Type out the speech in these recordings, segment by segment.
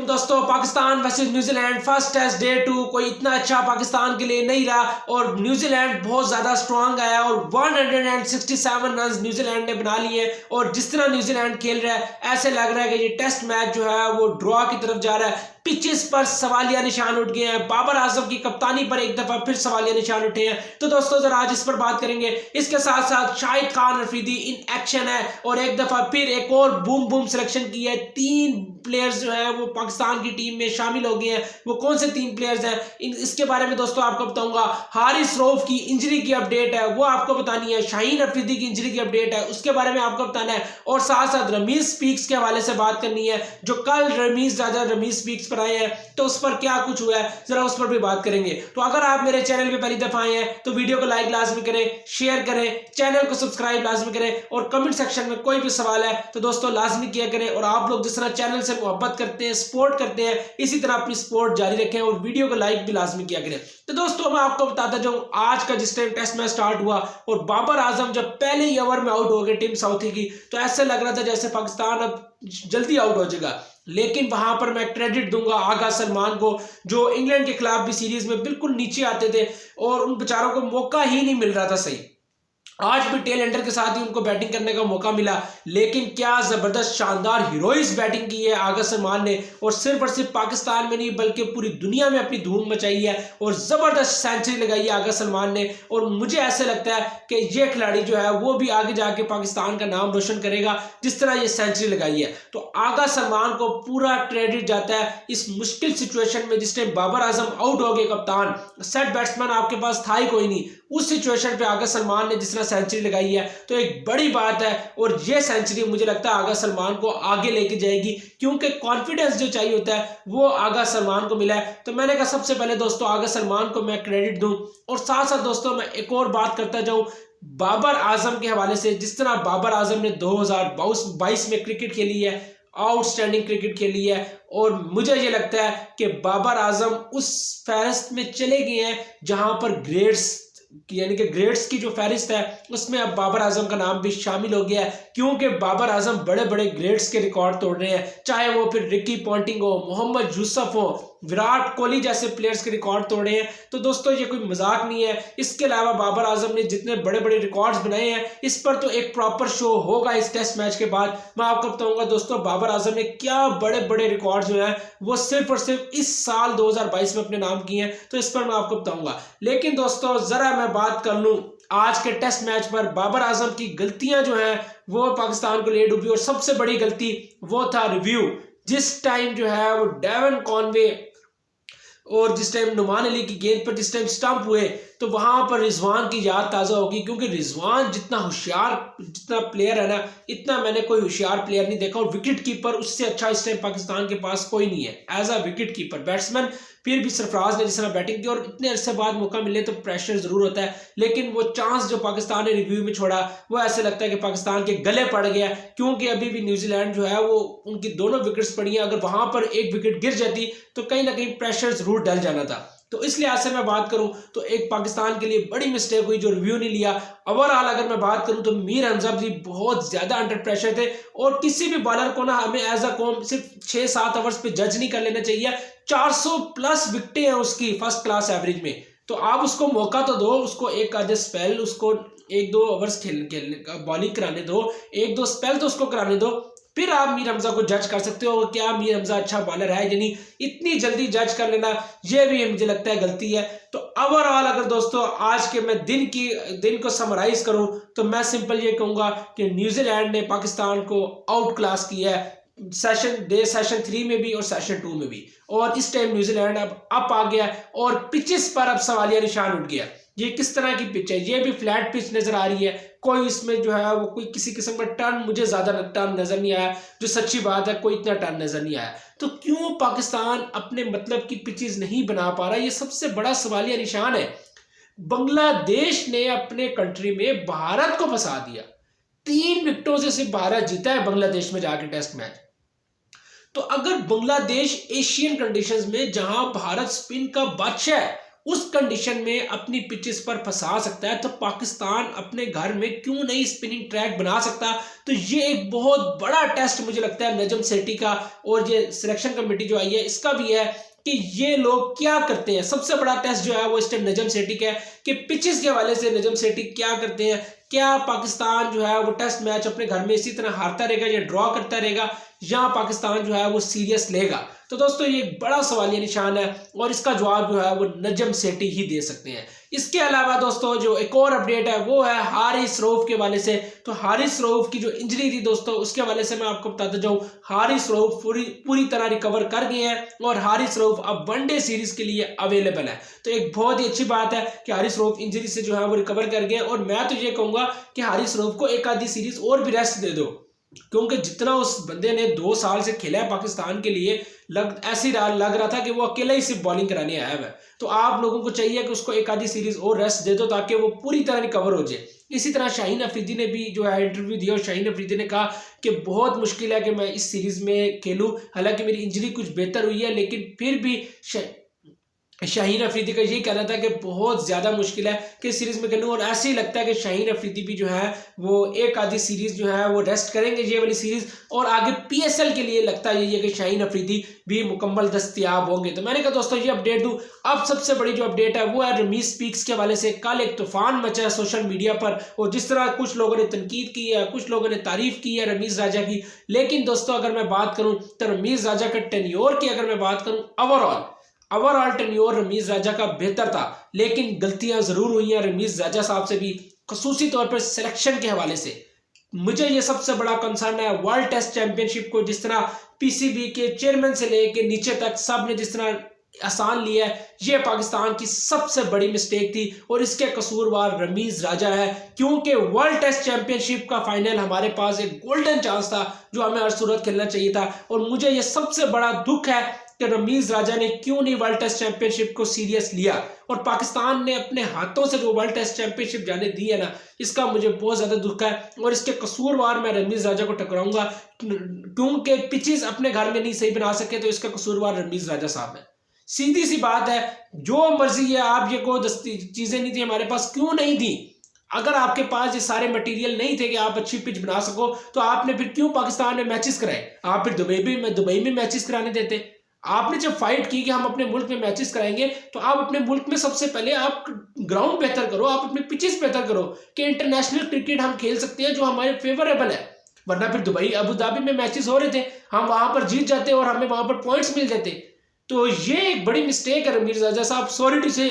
दोस्तों, Pakistan versus New Zealand first test day 2 कोई इतना अच्छा पाकिस्तान के लिए नहीं रहा और न्यूजीलैंड बहुत ज़्यादा स्ट्रांग आया और 167 रन न्यूजीलैंड ने बना लिए। और जिस तरह न्यूजीलैंड खेल रहा है ऐसे लग रहा है कि ये टेस्ट मैच जो है वो ड्रॉ की तरफ जा रहा है। पिचेस पर सवालिया निशान उठ गए हैं, बाबर आजम की कप्तानी पर एक दफा फिर सवालिया निशान उठे हैं। तो दोस्तों जरा आज इस पर बात करेंगे। इसके साथ साथ शाहिद खान अफरीदी इन एक्शन है और एक दफा फिर एक और बूम सिलेक्शन की है। 3 प्लेयर्स जो है वो पाकिस्तान की टीम में शामिल हो गए हैं। वो कौन से 3 प्लेयर्स हैं इसके बारे में दोस्तों आपको बताऊंगा। हारिस रऊफ की इंजरी की अपडेट है वो आपको बतानी है। शाहीन अफरीदी की इंजरी की अपडेट है उसके बारे में आपको बताना है। और साथ साथ रमीज स्पीक्स के हवाले से बात करनी है। जो कल रमीज स्पीक्स पर आए हैं तो उस पर क्या कुछ हुआ है जरा उस पर भी बात करेंगे। तो अगर आप मेरे चैनल पे पहली दफा आए हैं तो वीडियो को लाइक लाजमी करें, शेयर करें, चैनल को सब्सक्राइब लाजमी करें और कमेंट सेक्शन में कोई भी सवाल है तो दोस्तों लाजमी किया करें। और आप लोग जिस तरह चैनल से मोहब्बत करते हैं, सपोर्ट करते हैं, इसी तरह अपनी सपोर्ट जारी रखें और वीडियो को लाइक भी लाजमी किया करें। तो दोस्तों मैं आपको बताता जाऊं आज का जिस टाइम टेस्ट मैच स्टार्ट हुआ और बाबर आजम जब पहले ही ओवर में आउट हो गए टीम साउथी की तो ऐसे लग रहा था जैसे पाकिस्तान अब जल्दी आउट हो जाएगा। लेकिन वहां पर मैं क्रेडिट दूंगा आगा सलमान को जो इंग्लैंड के खिलाफ भी सीरीज में बिल्कुल नीचे आते थे और उन बेचारों को मौका ही नहीं मिल रहा था सही। आज भी टेल एंडर के साथ ही उनको बैटिंग करने का मौका मिला लेकिन क्या जबरदस्त शानदार हीरोइस बैटिंग की है आगा सलमान ने। और सिर्फ पाकिस्तान में नहीं बल्कि पूरी दुनिया में अपनी धूम मचाई है और जबरदस्त सेंचुरी लगाई है आगा सलमान ने। और मुझे ऐसे लगता है कि ये खिलाड़ी जो है वो भी आगे जाके पाकिस्तान का नाम रोशन करेगा जिस तरह ये सेंचुरी लगाई है। तो आगा सलमान को पूरा क्रेडिट जाता है इस मुश्किल सिचुएशन में जिस टाइम बाबर आजम आउट हो गए, कप्तान सेट बैट्समैन आपके पास था ही कोई नहीं, उस सिचुएशन पे आगा सलमान ने जिस तरह सेंचुरी लगाई है तो एक बड़ी बात है। और ये सेंचुरी मुझे लगता है आगा सलमान को आगे लेके जाएगी क्योंकि कॉन्फिडेंस जो चाहिए होता है वो आगा सलमान को मिला है। तो मैंने कहा सबसे पहले दोस्तों आगा सलमान को मैं क्रेडिट दूं। और साथ साथ दोस्तों मैं एक और बात करता जाऊं बाबर आजम के हवाले से। जिस तरह बाबर आजम ने 2022 में क्रिकेट खेली है, आउटस्टैंडिंग क्रिकेट खेली है और मुझे ये लगता है कि बाबर आजम उस फहरिस्त में चले गए हैं जहां पर ग्रेड्स यानी कि ग्रेड्स की जो फहरिस्त है उसमें अब बाबर आजम का नाम भी शामिल हो गया है क्योंकि बाबर आजम बड़े बड़े ग्रेड्स के रिकॉर्ड तोड़ रहे हैं। चाहे वो फिर रिकी पॉन्टिंग हो, मोहम्मद यूसुफ हो, विराट कोहली जैसे प्लेयर्स के रिकॉर्ड तोड़े हैं। तो दोस्तों ये कोई मजाक नहीं है। इसके अलावा बाबर आजम ने जितने बड़े बड़े रिकॉर्ड्स बनाए हैं इस पर तो एक प्रॉपर शो होगा इस टेस्ट मैच के बाद। मैं आपको बताऊंगा दोस्तों बाबर आजम ने क्या बड़े बड़े रिकॉर्ड जो हैं वो सिर्फ और सिर्फ इस साल 2022 में अपने नाम किए हैं तो इस पर मैं आपको बताऊंगा। लेकिन दोस्तों जरा मैं बात कर लूं आज के टेस्ट मैच पर बाबर आजम की गलतियां जो हैं वो पाकिस्तान को ले डूबी। और सबसे बड़ी गलती वो था रिव्यू। जिस टाइम जो है वो डेवन कॉनवे और जिस टाइम नुमान अली की गेंद पर जिस टाइम स्टंप हुए तो वहां पर रिजवान की याद ताज़ा होगी क्योंकि रिजवान जितना होशियार जितना प्लेयर है ना इतना मैंने कोई होशियार प्लेयर नहीं देखा। और विकेट कीपर उससे अच्छा इस टाइम पाकिस्तान के पास कोई नहीं है as a wicket keeper batsman. फिर भी सरफराज ने जिस तरह बैटिंग की और इतने अरसे बाद मौका मिले तो प्रेशर जरूर होता है लेकिन वो चांस जो पाकिस्तान ने रिव्यू में छोड़ा वो ऐसे लगता है कि पाकिस्तान के गले पड़ गया क्योंकि अभी भी न्यूजीलैंड जो है वो उनकी दोनों विकेट्स पड़ी हैं। अगर वहां पर एक विकेट गिर जाती तो कहीं ना कहीं प्रेशर जरूर डल जाना था। तो इस लिहाज से मैं बात करूं तो एक पाकिस्तान के लिए बड़ी मिस्टेक हुई जो रिव्यू नहीं लिया। ओवरऑल अगर मैं बात करूं तो मीर हमजा भी बहुत ज्यादा अंडर प्रेशर थे और किसी भी बॉलर को ना हमें एज अ कॉम सिर्फ 6-7 ओवर्स पे जज नहीं कर लेना चाहिए। 400 प्लस विकेटें हैं उसकी फर्स्ट क्लास एवरेज में तो आप उसको मौका तो दो, उसको एक आधे स्पेल उसको 1-2 ओवर्स खेलने का बॉलिंग कराने दो, 1-2 स्पेल तो उसको कराने दो, फिर आप मीर हमजा को जज कर सकते हो क्या मीर हमजा अच्छा बॉलर है या नहीं। इतनी जल्दी जज कर लेना ये भी मुझे लगता है गलती है। तो ओवरऑल अगर दोस्तों आज के मैं दिन को समराइज करूं तो मैं सिंपल ये कहूंगा कि न्यूजीलैंड ने पाकिस्तान को आउट क्लास किया है सेशन 3 में भी और सेशन 2 में भी। और इस टाइम न्यूजीलैंड अब अप आ गया और पिचेस पर अब सवालिया निशान उठ गया। ये किस तरह की पिच है, ये भी फ्लैट पिच नजर आ रही है, कोई इसमें जो है वो कोई किसी किस्म का टर्न मुझे ज्यादा टर्न नजर नहीं आया। जो सच्ची बात है कोई इतना टर्न नजर नहीं आया। तो क्यों पाकिस्तान अपने मतलब की पिचेस नहीं बना पा रहा, ये सबसे बड़ा सवालिया निशान है। बांग्लादेश ने अपने कंट्री में भारत को फंसा दिया, 3 विकेटों से सिर्फ भारत जीता है बांग्लादेश में जाके टेस्ट मैच। तो अगर बांग्लादेश एशियन कंडीशंस में जहां भारत स्पिन का बादशाह है उस कंडीशन में अपनी पिचेस पर फंसा सकता है, तो पाकिस्तान अपने घर में क्यों नहीं स्पिनिंग ट्रैक बना सकता। तो ये एक बहुत बड़ा टेस्ट मुझे लगता है नजम सेठी का और ये सिलेक्शन कमेटी जो आई है इसका भी है कि ये लोग क्या करते हैं। सबसे बड़ा टेस्ट जो है वो इस टाइम नजम सेठी का है कि पिचेस के हवाले से नजम सेठी क्या करते हैं। क्या पाकिस्तान जो है वो टेस्ट मैच अपने घर में इसी तरह हारता रहेगा या ड्रॉ करता रहेगा, या पाकिस्तान जो है वो सीरियस लेगा। तो दोस्तों ये बड़ा सवालिया निशान है और इसका जवाब जो है वो नजम सेठी ही दे सकते हैं। इसके अलावा दोस्तों जो एक और अपडेट है वो है हारिस रऊफ के हवाले से। तो हारिस रऊफ की जो इंजरी थी दोस्तों उसके हवाले से मैं आपको बताता जाऊं, हारिस रऊफ पूरी तरह रिकवर कर गए हैं और हारिस रऊफ अब वनडे सीरीज के लिए अवेलेबल है। तो एक बहुत ही अच्छी बात है कि हारिस रऊफ इंजरी से जो है वो रिकवर कर गए, और मैं तो ये कहूंगा कि हारिस रऊफ को एक आधी सीरीज और भी रेस्ट दे दो, क्योंकि जितना उस बंदे ने 2 साल से खेला है पाकिस्तान के लिए, ऐसी लग रहा था कि वो अकेला ही सिर्फ बॉलिंग कराने आया है। तो आप लोगों को चाहिए कि उसको एक आधी सीरीज और रेस्ट दे दो ताकि वो पूरी तरह रिकवर हो जाए। इसी तरह शाहीन अफरीदी ने भी जो है इंटरव्यू दिया और शाहीन अफरीदी ने कहा कि बहुत मुश्किल है कि मैं इस सीरीज में खेलूं, हालांकि मेरी इंजरी कुछ बेहतर हुई है लेकिन फिर भी शाहीन अफरीदी का यही कहना था कि बहुत ज़्यादा मुश्किल है कि सीरीज़ में खेलूं, और ऐसे ही लगता है कि शाहीन अफरीदी भी जो है वो एक आधी सीरीज़ जो है वो रेस्ट करेंगे ये वाली सीरीज़, और आगे पीएसएल के लिए लगता है ये कि शाहीन अफरीदी भी मुकम्मल दस्तयाब होंगे। तो मैंने कहा दोस्तों ये अपडेट दूं। अब सबसे बड़ी जो अपडेट है वो है रमीज स्पीक्स के हवाले से। कल एक तूफान मचा है सोशल मीडिया पर, और जिस तरह कुछ लोगों ने तनकीद की है, कुछ लोगों ने तारीफ की है रमीज राजा की, लेकिन दोस्तों अगर मैं बात करूँ तो रमीज राजा का टेन्योर की अगर मैं बात करूँ ओवरऑल टेन्योर रमीज राजा का बेहतर था, लेकिन गलतियां जरूर हुई हैं रमीज राजा साहब से भी, खसूसी तौर पर सिलेक्शन के हवाले से। मुझे ये सबसे बड़ा कंसर्न है वर्ल्ड टेस्ट चैंपियनशिप को जिस तरह पीसीबी के चेयरमैन से लेके नीचे तक सब ने जिस तरह आसान लिया है, ये पाकिस्तान की सबसे बड़ी मिस्टेक थी और इसके कसूरवार रमीज राजा है, क्योंकि वर्ल्ड टेस्ट चैंपियनशिप का फाइनल हमारे पास एक गोल्डन चांस था जो हमें हर सूरत खेलना चाहिए था। और मुझे ये सबसे बड़ा दुख है कि रमीज राजा ने क्यों नहीं वर्ल्ड टेस्ट चैंपियनशिप को सीरियस लिया, और पाकिस्तान ने अपने हाथों से जो वर्ल्ड टेस्ट चैंपियनशिप जाने दी है ना, इसका मुझे बहुत ज्यादा दुख है। और इसके कसूरवार मैं रमीज राजा को टकराऊंगा, क्योंकि पिचेस अपने घर में नहीं सही बना सके तो इसका कसूरवार रमीज राजा साहब है। सीधी सी बात है, जो मर्जी है आप ये को चीजें नहीं थी हमारे पास, क्यों नहीं थी? अगर आपके पास ये सारे मटेरियल नहीं थे कि आप अच्छी पिच बना सको तो आपने फिर क्यों पाकिस्तान में मैचेस कराए? आप फिर दुबई में मैचेस कराने देते। आपने जब फाइट की कि हम अपने मुल्क में मैचेस कराएंगे, तो आप अपने मुल्क में सबसे पहले आप ग्राउंड बेहतर करो, आप अपने पिचेस बेहतर करो कि इंटरनेशनल क्रिकेट हम खेल सकते हैं जो हमारे फेवरेबल है। वरना फिर दुबई अबू धाबी में मैचेस हो रहे थे, हम वहां पर जीत जाते और हमें वहां पर पॉइंट्स मिल जाते। तो ये एक बड़ी मिस्टेक है रमीज राजा साहब, सॉरी टू से।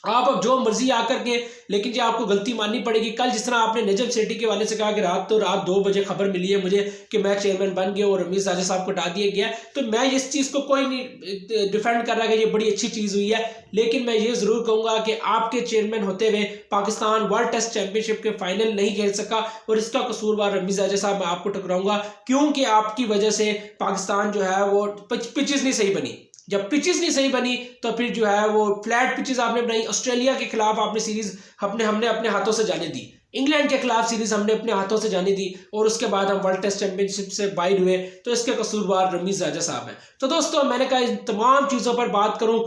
आप अब जो मर्जी आकर के, लेकिन जी आपको गलती माननी पड़ेगी। कल जिस तरह आपने नजम सेठी के वाले से कहा कि रात 2 बजे खबर मिली है मुझे कि मैं चेयरमैन बन गया और रमीज राजा साहब को हटा दिया गया, तो मैं इस चीज़ को कोई नहीं डिफेंड कर रहा कि ये बड़ी अच्छी चीज़ हुई है, लेकिन मैं ये ज़रूर कहूँगा कि आपके चेयरमैन होते हुए पाकिस्तान वर्ल्ड टेस्ट चैंपियनशिप के फाइनल नहीं खेल सका, और इसका कसूरवार रमीज राजा साहब मैं आपको टकराऊंगा, क्योंकि आपकी वजह से पाकिस्तान जो है वो पिचेस नहीं सही बनी। जब पिचेस नहीं सही बनी तो फिर जो है वो फ्लैट पिचेस आपने बनाई। ऑस्ट्रेलिया के खिलाफ आपने सीरीज हमने अपने हाथों से जाने दी, इंग्लैंड के खिलाफ सीरीज हमने अपने हाथों से जाने दी, और उसके बाद हम वर्ल्ड टेस्ट चैंपियनशिप से बाहर हुए। तो इसके कसूरवार रमीज राजा साहब हैं। तो दोस्तों मैंने कहा इन तमाम चीज़ों पर बात करूं,